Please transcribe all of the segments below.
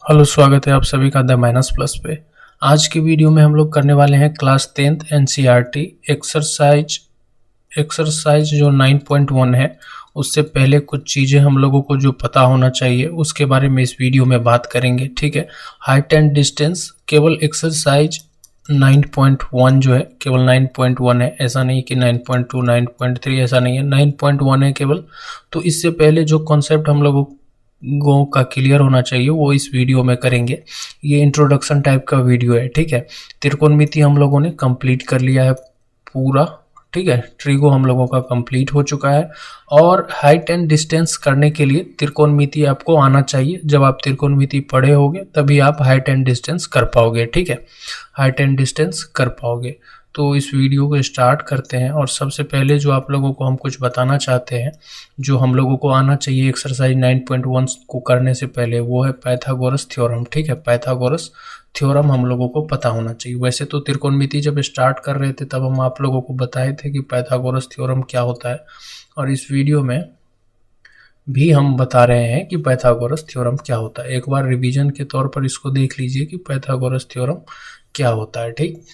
Hello, स्वागत है आप सभी का द माइनस प्लस पे। आज की वीडियो में हम लोग करने वाले हैं क्लास 10th एनसीईआरटी एक्सरसाइज जो 9.1 है। उससे पहले कुछ चीज़ें हम लोगों को जो पता होना चाहिए उसके बारे में इस वीडियो में बात करेंगे, ठीक है। हाइट एंड डिस्टेंस केवल एक्सरसाइज 9.1 जो है केवल 9.1 है, ऐसा नहीं कि 9.2 9.3 ऐसा नहीं है, 9.1 है केवल। तो इससे पहले जो कॉन्सेप्ट हम लोगों का क्लियर होना चाहिए वो इस वीडियो में करेंगे। ये इंट्रोडक्शन टाइप का वीडियो है, ठीक है। त्रिकोणमिति हम लोगों ने कंप्लीट कर लिया है पूरा, ठीक है। ट्रिगो हम लोगों का कंप्लीट हो चुका है और हाइट एंड डिस्टेंस करने के लिए त्रिकोणमिति आपको आना चाहिए। जब आप त्रिकोणमिति पढ़े होगे तभी आप हाइट एंड डिस्टेंस कर पाओगे, ठीक है। हाइट एंड डिस्टेंस कर पाओगे। तो इस वीडियो को स्टार्ट करते हैं और सबसे पहले जो आप लोगों को हम कुछ बताना चाहते हैं जो हम लोगों को आना चाहिए एक्सरसाइज 9.1 को करने से पहले, वो है पाइथागोरस थ्योरम, ठीक है। पाइथागोरस थ्योरम हम लोगों को पता होना चाहिए। वैसे तो त्रिकोणमिति जब स्टार्ट कर रहे थे तब हम आप लोगों को बताए थे कि पाइथागोरस थ्योरम क्या होता है, और इस वीडियो में भी हम बता रहे हैं कि पाइथागोरस थ्योरम क्या होता है। एक बार रिवीजन के तौर पर इसको देख लीजिए कि पाइथागोरस थ्योरम क्या होता है, ठीक।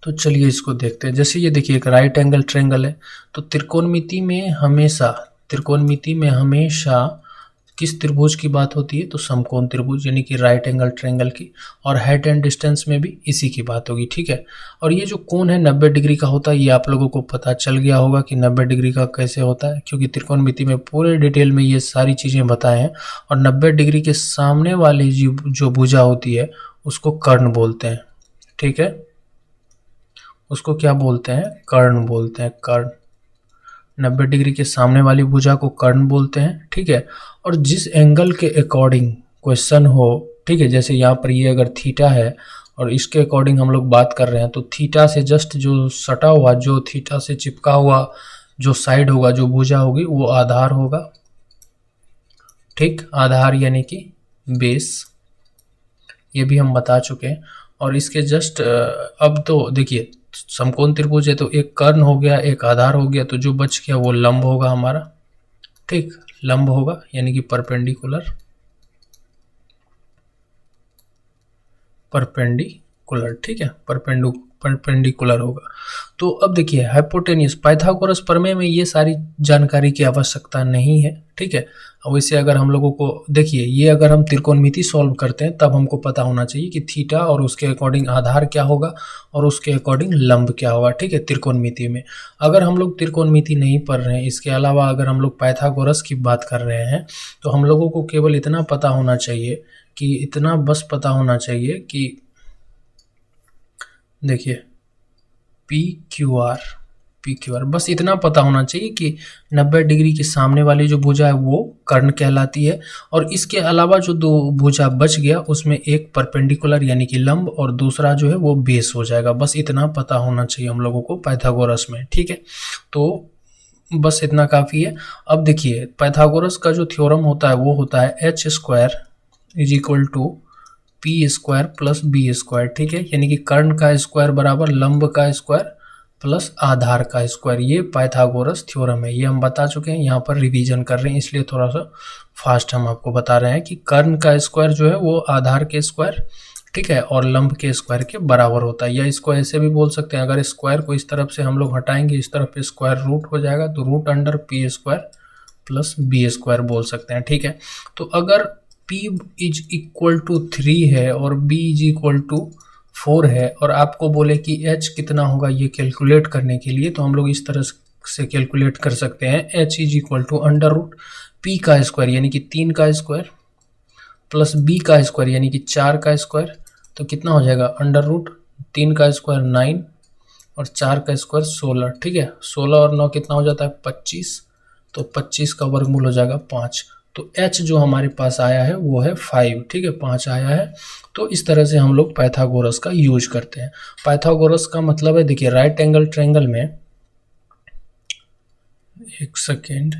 तो चलिए इसको देखते हैं। जैसे ये देखिए एक राइट एंगल ट्रायंगल है, तो त्रिकोणमिति में हमेशा किस त्रिभुज की बात होती है, तो समकोण त्रिभुज यानी कि राइट एंगल ट्रायंगल की। और हाइट एंड डिस्टेंस में भी इसी की बात होगी, ठीक है। और ये जो कोण है 90 डिग्री का होता है, ये आप लोगों को पता चल गया होगा कि 90 डिग्री का कैसे होता है, क्योंकि त्रिकोणमिति में पूरे डिटेल में ये सारी चीज़ें बताए हैं। और 90 डिग्री के सामने वाली जो भुजा होती है उसको कर्ण बोलते हैं, ठीक है। उसको क्या बोलते हैं? कर्ण बोलते हैं, कर्ण। 90 डिग्री के सामने वाली भुजा को कर्ण बोलते हैं, ठीक है। और जिस एंगल के अकॉर्डिंग क्वेश्चन हो, ठीक है, जैसे यहाँ पर ये अगर थीटा है और इसके अकॉर्डिंग हम लोग बात कर रहे हैं, तो थीटा से जस्ट जो सटा हुआ, जो थीटा से चिपका हुआ जो साइड होगा, जो भुजा होगी, वो आधार होगा, ठीक। आधार यानी कि बेस, ये भी हम बता चुके हैं। और इसके जस्ट अब तो देखिए समकोण त्रिभुज है तो एक कर्ण हो गया, एक आधार हो गया, तो जो बच गया वो लंब होगा हमारा, ठीक। लंब होगा यानी कि परपेंडिकुलर, ठीक है। परपेंडिकुलर होगा। तो अब देखिए हाइपोटेन्यूस, पाइथागोरस प्रमेय में ये सारी जानकारी की आवश्यकता नहीं है, ठीक है। वैसे अगर हम लोगों को देखिए, ये अगर हम त्रिकोणमिति सॉल्व करते हैं तब हमको पता होना चाहिए कि थीटा और उसके अकॉर्डिंग आधार क्या होगा और उसके अकॉर्डिंग लंब क्या होगा, ठीक है। त्रिकोणमिति में अगर हम लोग त्रिकोणमिति नहीं पढ़ रहे हैं, इसके अलावा अगर हम लोग पाइथागोरस की बात कर रहे हैं, तो हम लोगों को केवल इतना पता होना चाहिए कि इतना बस पता होना चाहिए कि देखिए पी क्यू आर, बस इतना पता होना चाहिए कि 90 डिग्री के सामने वाली जो भुजा है वो कर्ण कहलाती है। और इसके अलावा जो दो भुजा बच गया उसमें एक परपेंडिकुलर यानी कि लंब और दूसरा जो है वो बेस हो जाएगा। बस इतना पता होना चाहिए हम लोगों को पाइथागोरस में, ठीक है। तो बस इतना काफ़ी है। अब देखिए पाइथागोरस का जो थ्योरम होता है वो होता है h square is equal to p square plus b square, ठीक है। यानी कि कर्ण का स्क्वायर बराबर लंब का स्क्वायर प्लस आधार का स्क्वायर। ये पाइथागोरस थ्योरम है, ये हम बता चुके हैं, यहाँ पर रिवीजन कर रहे हैं इसलिए थोड़ा सा फास्ट हम आपको बता रहे हैं कि कर्ण का स्क्वायर जो है वो आधार के स्क्वायर, ठीक है, और लंब के स्क्वायर के बराबर होता है। या इसको ऐसे भी बोल सकते हैं, अगर स्क्वायर को इस तरफ से हम लोग हटाएंगे, इस तरफ स्क्वायर रूट हो जाएगा, तो root under p square plus b square बोल सकते हैं, ठीक है। तो अगर p इज इक्वल टू 3 है और b इज इक्वल टू 4 है और आपको बोले कि h कितना होगा ये कैलकुलेट करने के लिए, तो हम लोग इस तरह से कैलकुलेट कर सकते हैं। h is equal to under root p का स्क्वायर यानी कि 3 का स्क्वायर प्लस b का स्क्वायर यानी कि 4 का स्क्वायर, तो कितना हो जाएगा अंडर रूट 3 का स्क्वायर 9 और 4 का स्क्वायर 16, ठीक है। 16 और 9 कितना हो जाता है 25, तो 25 का वर्गमूल हो जाएगा 5। तो h जो हमारे पास आया है वो है 5, ठीक है, 5 आया है। तो इस तरह से हम लोग पाइथागोरस का यूज करते हैं। पाइथागोरस का मतलब है, देखिए राइट एंगल ट्रायंगल में, एक सेकेंड,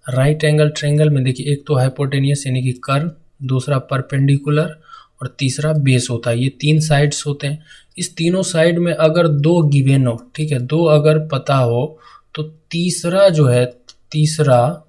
राइट एंगल ट्रायंगल में देखिए एक तो हाइपोटेनियस यानी कि कर्ण, दूसरा परपेंडिकुलर और तीसरा बेस होता है। ये 3 साइड्स होते हैं। इस तीनों साइड में अगर 2 गिवन हो, ठीक है, 2 अगर पता हो, तो तीसरा जो है, तीसरा,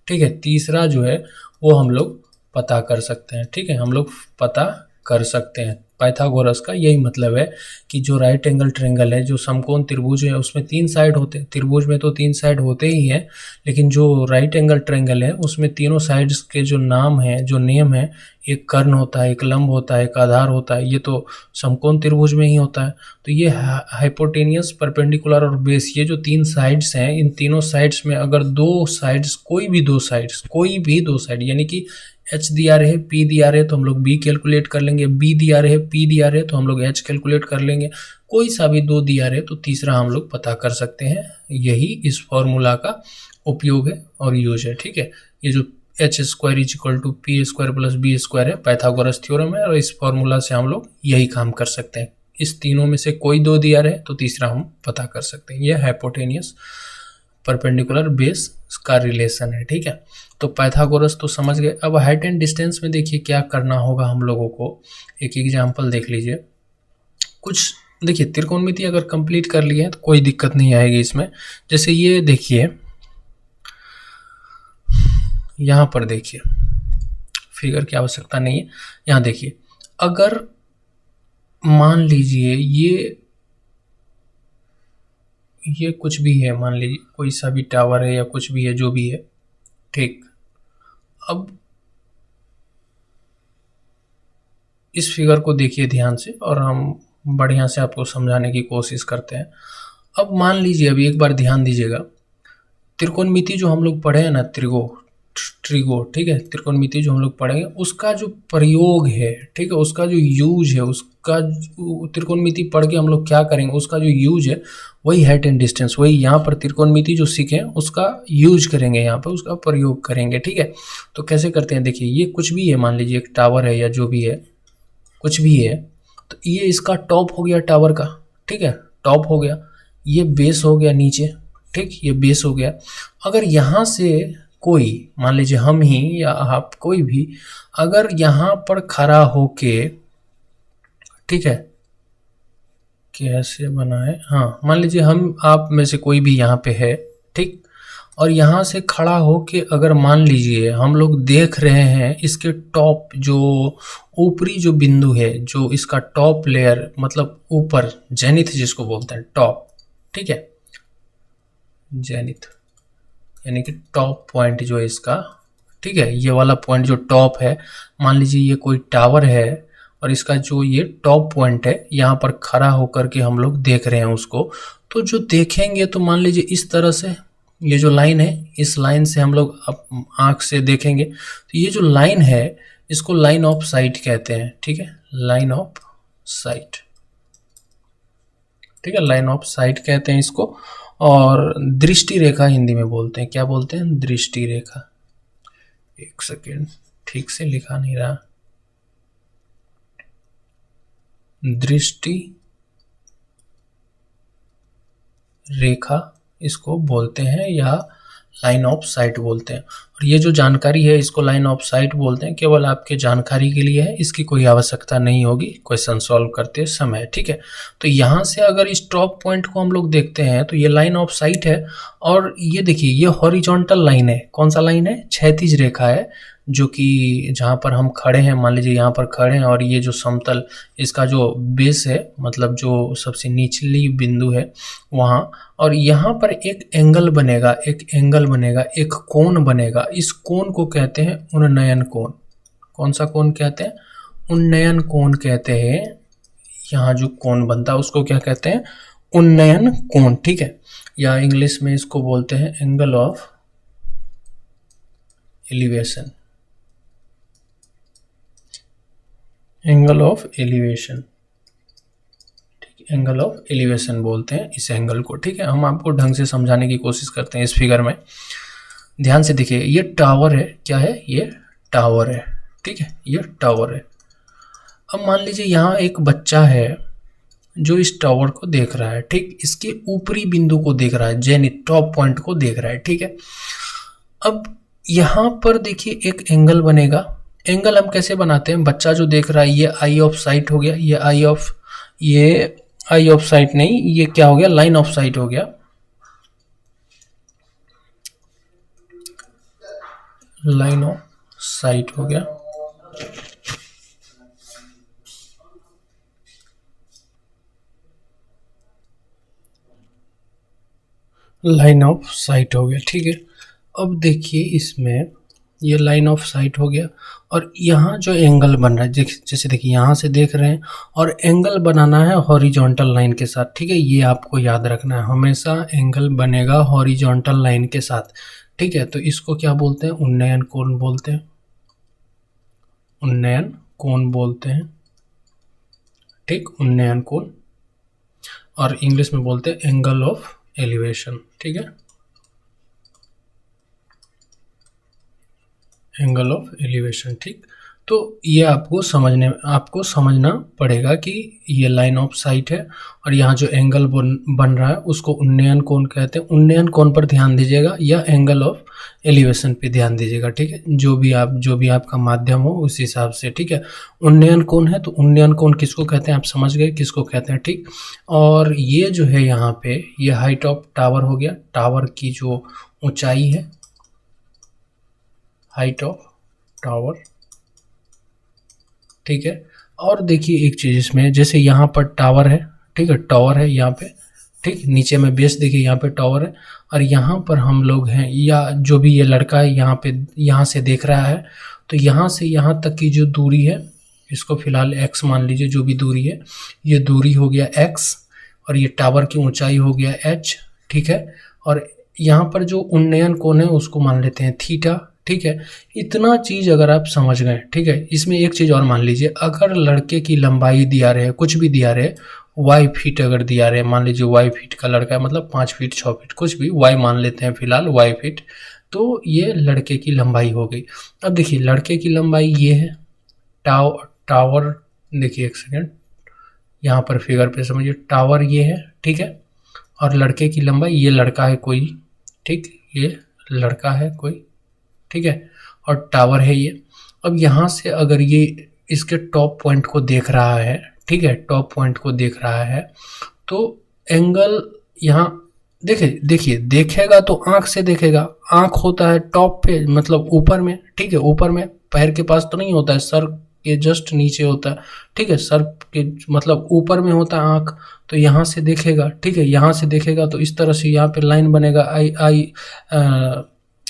ठीक है, तीसरा जो है वो हम लोग पता कर सकते हैं। ठीक है, हम लोग पता कर सकते हैं। पाइथागोरस का यही मतलब है कि जो राइट एंगल ट्रायंगल है, जो समकोण त्रिभुज है, उसमें 3 साइड होते हैं। त्रिभुज में तो 3 साइड होते ही हैं, लेकिन जो राइट एंगल ट्रायंगल है उसमें तीनों साइड्स के जो नाम है, जो नेम है, एक कर्ण होता है, एक लंब होता है, एक आधार होता है। ये तो समकोण त्रिभुज में ही होता है। तो ये हाइपोटेनियस, परपेंडिकुलर और बेस, ये जो 3 साइड्स हैं, इन तीनों साइड्स में अगर दो साइड्स, कोई भी दो साइड यानी कि एच दिया रहे, पी दिया रहे तो हम लोग बी कैलकुलेट कर लेंगे, बी दिया रहे, पी दिया रहे तो हम लोग एच कैलकुलेट कर लेंगे। कोई सा भी दो दिया रहे तो तीसरा हम लोग पता कर सकते हैं। यही इस फॉर्मूला का उपयोग है और यूज है। ठीक है, ये जो h square is equal to p square plus b square है, पाइथागोरस थ्योरम है, और इस फॉर्मूला से हम लोग यही काम कर सकते हैं। इस तीनों में से कोई दो दिया रहे तो तीसरा हम पता कर सकते हैं। यह हाइपोटेनियस, परपेंडिकुलर, बेस का रिलेशन है। ठीक है, तो पाइथागोरस तो समझ गए। अब हाइट एंड डिस्टेंस में देखिए क्या करना होगा हम लोगों को। एक एग्जांपल देख लीजिए। कुछ देखिए, त्रिकोणमिति अगर कंप्लीट कर लिए हैं तो कोई दिक्कत नहीं आएगी इसमें। जैसे ये देखिए, यहाँ पर देखिए, फिगर की आवश्यकता नहीं है। यहाँ देखिए, अगर मान लीजिए ये कुछ भी है, मान लीजिए कोई सा भी टावर है या कुछ भी है, जो भी है, ठीक। अब इस फिगर को देखिए ध्यान से और हम बढ़िया से आपको समझाने की कोशिश करते हैं। अब मान लीजिए, अभी एक बार ध्यान दीजिएगा, त्रिकोणमिति जो हम लोग पढ़े हैं ना, ट्रिगो, ठीक है, त्रिकोणमिति जो हम लोग पढ़ेंगे उसका जो प्रयोग है, ठीक है, उसका जो यूज है, उसका त्रिकोणमिति पढ़ के हम लोग क्या करेंगे, उसका जो यूज है वही हाइट एंड डिस्टेंस, वही यहाँ पर त्रिकोणमिति जो सीखे उसका यूज करेंगे, यहाँ पर उसका प्रयोग करेंगे। ठीक है, तो कैसे करते हैं, देखिए ये कुछ भी है, मान लीजिए एक टावर है या जो भी है, कुछ भी है, तो ये इसका टॉप हो गया टावर का। ठीक है, टॉप हो गया, ये बेस हो गया नीचे। ठीक, ये बेस हो गया। अगर यहाँ से कोई, मान लीजिए हम ही या आप, कोई भी अगर यहाँ पर खड़ा होके, ठीक है, कैसे बना है, हाँ, मान लीजिए हम आप में से कोई भी यहाँ पे है, ठीक, और यहाँ से खड़ा होके अगर मान लीजिए हम लोग देख रहे हैं इसके टॉप, जो ऊपरी जो बिंदु है, जो इसका टॉप लेयर, मतलब ऊपर, जेनिथ जिसको बोलते हैं, टॉप, ठीक है, जेनिथ यानी कि टॉप पॉइंट जो है इसका, ठीक है, ये वाला पॉइंट जो टॉप है, मान लीजिए ये कोई टावर है और इसका जो ये टॉप पॉइंट है, यहाँ पर खड़ा होकर के हम लोग देख रहे हैं उसको, तो जो देखेंगे तो मान लीजिए इस तरह से, ये जो लाइन है, इस लाइन से हम लोग आँख से देखेंगे, तो ये जो लाइन है इसको लाइन ऑफ साइट कहते हैं। ठीक है, लाइन ऑफ साइट, ठीक है, लाइन ऑफ साइट कहते हैं इसको। और दृष्टि रेखा हिंदी में बोलते हैं, क्या बोलते हैं, दृष्टि रेखा। एक सेकेंड, ठीक से लिखा नहीं रहा, दृष्टि रेखा इसको बोलते हैं या लाइन ऑफ साइट बोलते हैं। और ये जो जानकारी है इसको लाइन ऑफ साइट बोलते हैं, केवल आपके जानकारी के लिए है, इसकी कोई आवश्यकता नहीं होगी क्वेश्चन सॉल्व करते समय। ठीक है, तो यहाँ से अगर इस टॉप पॉइंट को हम लोग देखते हैं तो ये लाइन ऑफ साइट है। और ये देखिए, ये हॉरिजॉन्टल लाइन है, कौन सा लाइन है, क्षैतिज रेखा है, जो कि जहाँ पर हम खड़े हैं, मान लीजिए यहाँ पर खड़े हैं, और ये जो समतल, इसका जो बेस है, मतलब जो सबसे निचली बिंदु है वहाँ, और यहाँ पर एक एंगल बनेगा, एक कोण बनेगा। इस कोण को कहते हैं उन्नयन कोण। कौन सा कोण कहते हैं, उन्नयन कोण कहते हैं। यहाँ जो कोण बनता है उसको क्या कहते हैं, उन्नयन कोण। ठीक है, या इंग्लिश में इसको बोलते हैं angle of elevation, angle of elevation, angle of elevation बोलते हैं इस एंगल को। ठीक है, हम आपको ढंग से समझाने की कोशिश करते हैं इस फिगर में। ध्यान से देखिए, ये टावर है, क्या है, ये टावर है। ठीक है, ये टावर है। अब मान लीजिए यहाँ एक बच्चा है जो इस टावर को देख रहा है, ठीक, इसके ऊपरी बिंदु को देख रहा है, जेनिथ टॉप पॉइंट को देख रहा है। ठीक है, अब यहाँ पर देखिए एक एंगल बनेगा। एंगल हम कैसे बनाते हैं, बच्चा जो देख रहा है, ये आई ऑफ साइट हो गया, ये आई ऑफ साइट नहीं, ये क्या हो गया, लाइन ऑफ साइट हो गया। लाइन ऑफ साइट हो गया। लाइन ऑफ साइट हो गया, ठीक है। अब देखिए इसमें ये लाइन ऑफ साइट हो गया और यहाँ जो एंगल बन रहा है, जैसे देखिए यहाँ से देख रहे हैं और एंगल बनाना है हॉरिजॉन्टल लाइन के साथ, ठीक है। ये आपको याद रखना है, हमेशा एंगल बनेगा हॉरिजॉन्टल लाइन के साथ, ठीक है। तो इसको क्या बोलते हैं? उन्नयन कोण बोलते हैं, उन्नयन कोण बोलते हैं, ठीक, उन्नयन कोण। और इंग्लिश में बोलते हैं एंगल ऑफ एलिवेशन, ठीक है, एंगल ऑफ एलिवेशन, ठीक। तो ये आपको समझना पड़ेगा कि ये लाइन ऑफ साइट है और यहाँ जो एंगल बन रहा है उसको उन्नयन कोण कहते हैं। उन्नयन कोण पर ध्यान दीजिएगा या एंगल ऑफ एलिवेशन पे ध्यान दीजिएगा, ठीक है। जो भी आपका माध्यम हो उस हिसाब से, ठीक है। उन्नयन कोण है तो उन्नयन कोण किसको कहते हैं आप समझ गए, किसको कहते हैं, ठीक। और ये जो है यहाँ पे ये हाइट ऑफ टावर हो गया, टावर की जो ऊंचाई है, हाइट ऑफ टावर, ठीक है। और देखिए एक चीज़ इसमें, जैसे यहाँ पर टावर है, ठीक है, टावर है यहाँ पे, ठीक, नीचे में बेस देखिए यहाँ पे टावर है और यहाँ पर हम लोग हैं या जो भी ये लड़का है यहाँ पे, यहाँ से देख रहा है, तो यहाँ से यहाँ तक की जो दूरी है इसको फिलहाल x मान लीजिए, जो भी दूरी है ये दूरी हो गया x और ये टावर की ऊंचाई हो गया h, ठीक है। और यहाँ पर जो उन्नयन कोण है उसको मान लेते हैं थीटा, ठीक है। इतना चीज़ अगर आप समझ गए, ठीक है। इसमें एक चीज़ और मान लीजिए, अगर लड़के की लंबाई दिया रहे, कुछ भी दिया रहे, y फीट अगर दिया रहे, मान लीजिए y फीट का लड़का है, मतलब 5 फीट 6 फीट कुछ भी, y मान लेते हैं फिलहाल, y फीट, तो ये लड़के की लंबाई हो गई। अब देखिए लड़के की लंबाई ये है, टावर देखिए एक सेकेंड, यहाँ पर फिगर पे समझिए, टावर ये है, ठीक है। और लड़के की लंबाई, ये लड़का है कोई, ठीक, ये लड़का है कोई, ठीक है, और टावर है ये। अब यहाँ से अगर ये इसके टॉप पॉइंट को देख रहा है, ठीक है, टॉप पॉइंट को देख रहा है, तो एंगल यहाँ देखिए देखेगा तो आंख से देखेगा, आंख होता है टॉप पे, मतलब ऊपर में, ठीक है, ऊपर में, पैर के पास तो नहीं होता है, सर के जस्ट नीचे होता है, ठीक है, सर के मतलब ऊपर में होता है आंख, तो यहाँ से देखेगा, ठीक है, यहाँ से देखेगा तो इस तरह से यहाँ पे लाइन बनेगा,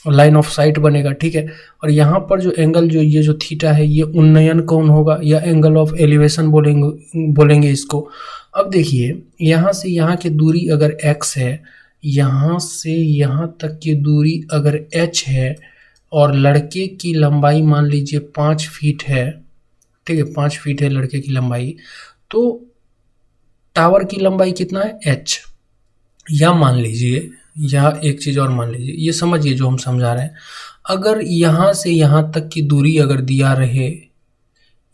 लाइन ऑफ साइट बनेगा, ठीक है। और यहाँ पर जो एंगल जो ये जो थीटा है ये उन्नयन कोण होगा या एंगल ऑफ एलिवेशन बोलेंगे इसको। अब देखिए यहाँ से यहाँ की दूरी अगर x है, यहाँ से यहाँ तक की दूरी अगर h है और लड़के की लंबाई मान लीजिए 5 फीट है, ठीक है, 5 फीट है लड़के की लंबाई, तो टावर की लंबाई कितना है h, या मान लीजिए, या एक चीज़ और मान लीजिए, ये समझिए जो हम समझा रहे हैं, अगर यहाँ से यहाँ तक की दूरी अगर दिया रहे,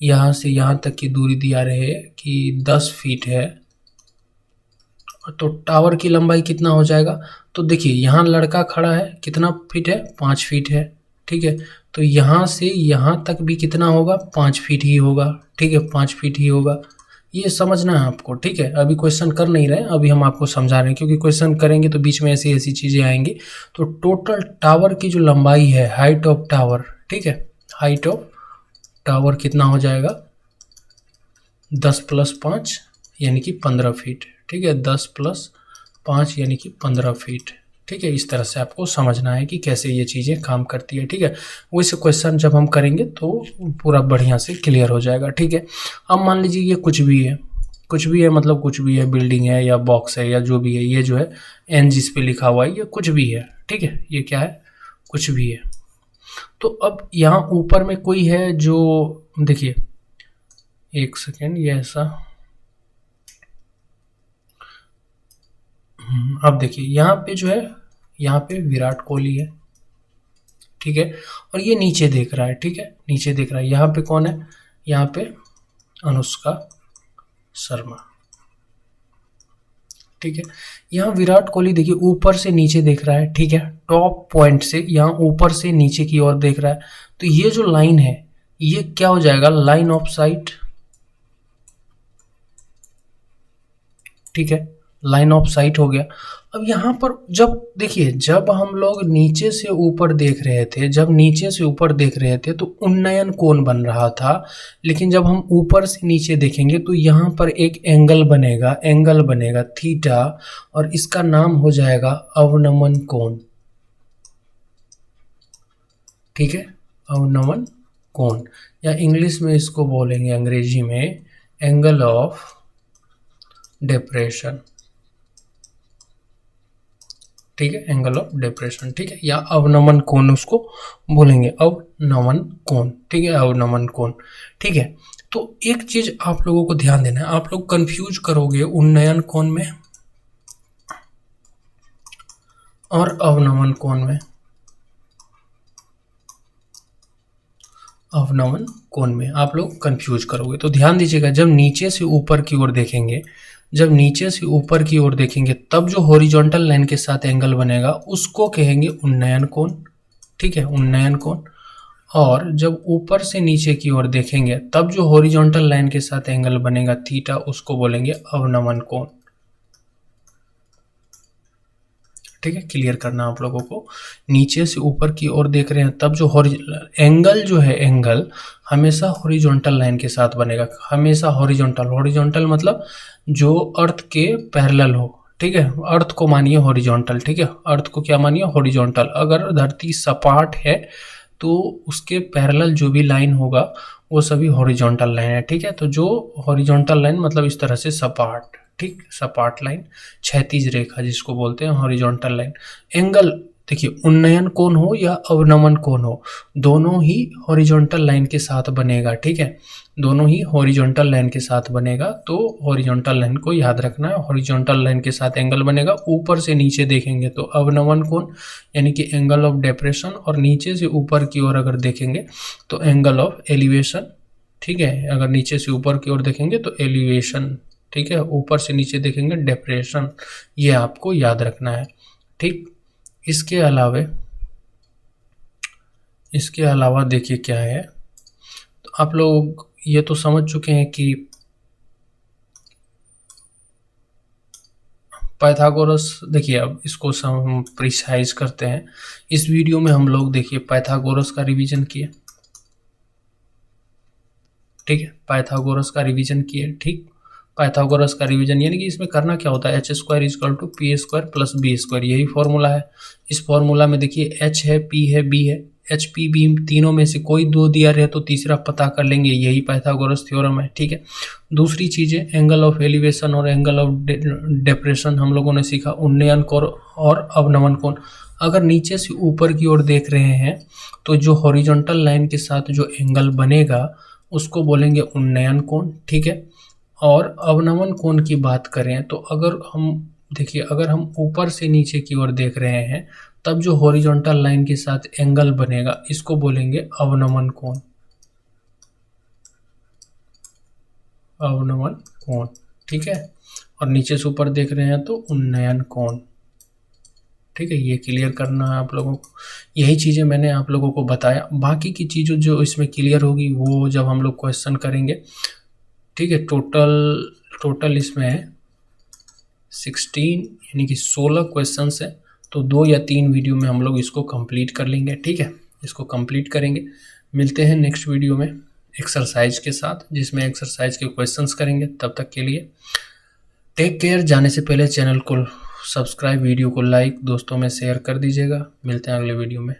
यहाँ से यहाँ तक की दूरी दिया रहे कि 10 फीट है, तो टावर की लंबाई कितना हो जाएगा? तो देखिए यहाँ लड़का खड़ा है, कितना फीट है? 5 फीट है, ठीक है। तो यहाँ से यहाँ तक भी कितना होगा? 5 फीट ही होगा, ठीक है, 5 फीट ही होगा। ये समझना है आपको, ठीक है। अभी क्वेश्चन कर नहीं रहे, अभी हम आपको समझा रहे हैं, क्योंकि क्वेश्चन करेंगे तो बीच में ऐसी ऐसी चीज़ें आएंगी। तो टोटल टावर की जो लंबाई है, हाइट ऑफ टावर, ठीक है, हाइट ऑफ टावर कितना हो जाएगा? 10 + 5 यानी कि 15 फीट, ठीक है, 10 + 5 यानी कि 15 फीट, ठीक है। इस तरह से आपको समझना है कि कैसे ये चीज़ें काम करती है, ठीक है। वैसे क्वेश्चन जब हम करेंगे तो पूरा बढ़िया से क्लियर हो जाएगा, ठीक है। अब मान लीजिए ये कुछ भी है, कुछ भी है, मतलब कुछ भी है, बिल्डिंग है या बॉक्स है या जो भी है, ये जो है एन जिस पे लिखा हुआ है ये कुछ भी है, ठीक है, ये क्या है? कुछ भी है। तो अब यहाँ ऊपर में कोई है जो, देखिए एक सेकेंड, ये ऐसा, अब देखिए यहाँ पे जो है, यहाँ पे विराट कोहली है, ठीक है, और ये नीचे देख रहा है, ठीक है, नीचे देख रहा है। यहाँ पे कौन है? यहाँ पे अनुष्का शर्मा, ठीक है। यहाँ विराट कोहली देखिए ऊपर से नीचे देख रहा है, ठीक है, टॉप पॉइंट से यहाँ ऊपर से नीचे की ओर देख रहा है। तो ये जो लाइन है ये क्या हो जाएगा? लाइन ऑफ साइट, ठीक है, लाइन ऑफ साइट हो गया। अब यहाँ पर जब देखिए, जब हम लोग नीचे से ऊपर देख रहे थे, जब नीचे से ऊपर देख रहे थे तो उन्नयन कोण बन रहा था, लेकिन जब हम ऊपर से नीचे देखेंगे तो यहाँ पर एक एंगल बनेगा थीटा, और इसका नाम हो जाएगा अवनमन कोण। ठीक है, अवनमन कोण, या इंग्लिश में इसको बोलेंगे, अंग्रेजी में एंगल ऑफ डिप्रेशन। ठीक है, एंगल ऑफ डिप्रेशन, ठीक है, या अवनमन कोण उसको बोलेंगे, अवनमन कोण। ठीक है, अवनमन कोण। ठीक है, तो एक चीज आप लोगों को ध्यान देना है, आप लोग कंफ्यूज करोगे उन्नयन कोण में और अवनमन कोण में। अवनमन कोण में आप लोग कंफ्यूज करोगे, तो ध्यान दीजिएगा, जब नीचे से ऊपर की ओर देखेंगे, जब नीचे से ऊपर की ओर देखेंगे तब जो हॉरिजॉन्टल लाइन के साथ एंगल बनेगा उसको कहेंगे उन्नयन कोण। ठीक है, उन्नयन कोण। और जब ऊपर से नीचे की ओर देखेंगे तब जो हॉरिजॉन्टल लाइन के साथ एंगल बनेगा थीटा, उसको बोलेंगे अवनमन कोण। ठीक है, क्लियर करना आप लोगों को। नीचे से ऊपर की ओर देख रहे हैं तब जो एंगल जो है, एंगल हमेशा हॉरिजॉन्टल लाइन के साथ बनेगा, हमेशा हॉरिजॉन्टल मतलब जो अर्थ के पैरेलल हो। ठीक है, अर्थ को मानिए हॉरिजॉन्टल। ठीक है, अर्थ को क्या मानिए, हॉरिजॉन्टल। अगर धरती सपाट है तो उसके पैरेलल जो भी लाइन होगा वो सभी हॉरिजॉन्टल लाइन है। ठीक है, तो जो हॉरिजॉन्टल लाइन मतलब इस तरह से सपाट, ठीक, सपाट लाइन, क्षैतिज रेखा जिसको बोलते हैं हॉरिजॉन्टल लाइन। एंगल देखिए, उन्नयन कोण हो या अवनमन कोण हो, दोनों ही हॉरिजॉन्टल लाइन के साथ बनेगा। ठीक है, दोनों ही हॉरिजॉन्टल लाइन के साथ बनेगा, तो हॉरिजॉन्टल लाइन को याद रखना है, हॉरिजॉन्टल लाइन के साथ एंगल बनेगा। ऊपर से नीचे देखेंगे तो अवनमन कोण यानी कि एंगल ऑफ डिप्रेशन, और नीचे से ऊपर की ओर अगर देखेंगे तो एंगल ऑफ एलिवेशन। ठीक है, अगर नीचे से ऊपर की ओर देखेंगे तो एलिवेशन। ठीक है, ऊपर से नीचे देखेंगे डिप्रेशन, ये आपको याद रखना है। ठीक, इसके अलावा देखिए क्या है, तो आप लोग ये तो समझ चुके हैं कि पाइथागोरस, देखिए अब इसको हम प्रिसाइज करते हैं। इस वीडियो में हम लोग देखिए पाइथागोरस का रिवीजन किए। ठीक है, पाइथागोरस का रिवीजन किए। ठीक, पाइथागोरस का रिवीजन यानी कि इसमें करना क्या होता है, h square is equal to p square plus b square, यही फॉर्मूला है। इस फॉर्मूला में देखिए एच है, पी है, बी है, एच पी बी तीनों में से कोई दो दिया रहे तो तीसरा पता कर लेंगे, यही पाइथागोरस थ्योरम है। ठीक है, दूसरी चीज़ है एंगल ऑफ एलिवेशन और एंगल ऑफ डिप्रेशन, हम लोगों ने सीखा उन्नयन कोण और अवनमन कोण। अगर नीचे से ऊपर की ओर देख रहे हैं तो जो हॉरिजॉन्टल लाइन के साथ जो एंगल बनेगा उसको बोलेंगे उन्नयन कोण। ठीक है, और अवनमन कोण की बात करें तो अगर हम देखिए, अगर हम ऊपर से नीचे की ओर देख रहे हैं तब जो हॉरिजॉन्टल लाइन के साथ एंगल बनेगा इसको बोलेंगे अवनमन कोण। अवनमन कोण, ठीक है, और नीचे से ऊपर देख रहे हैं तो उन्नयन कोण। ठीक है, ये क्लियर करना है आप लोगों को। यही चीज़ें मैंने आप लोगों को बताया, बाकी की चीज़ें जो इसमें क्लियर होगी वो जब हम लोग क्वेश्चन करेंगे। ठीक है, टोटल इसमें है 16 यानी कि 16 क्वेश्चन है, तो 2 या 3 वीडियो में हम लोग इसको कंप्लीट कर लेंगे। ठीक है, इसको कंप्लीट करेंगे। मिलते हैं नेक्स्ट वीडियो में एक्सरसाइज के साथ, जिसमें एक्सरसाइज के क्वेश्चंस करेंगे। तब तक के लिए टेक केयर। जाने से पहले चैनल को सब्सक्राइब, वीडियो को लाइक, दोस्तों में शेयर कर दीजिएगा। मिलते हैं अगले वीडियो में।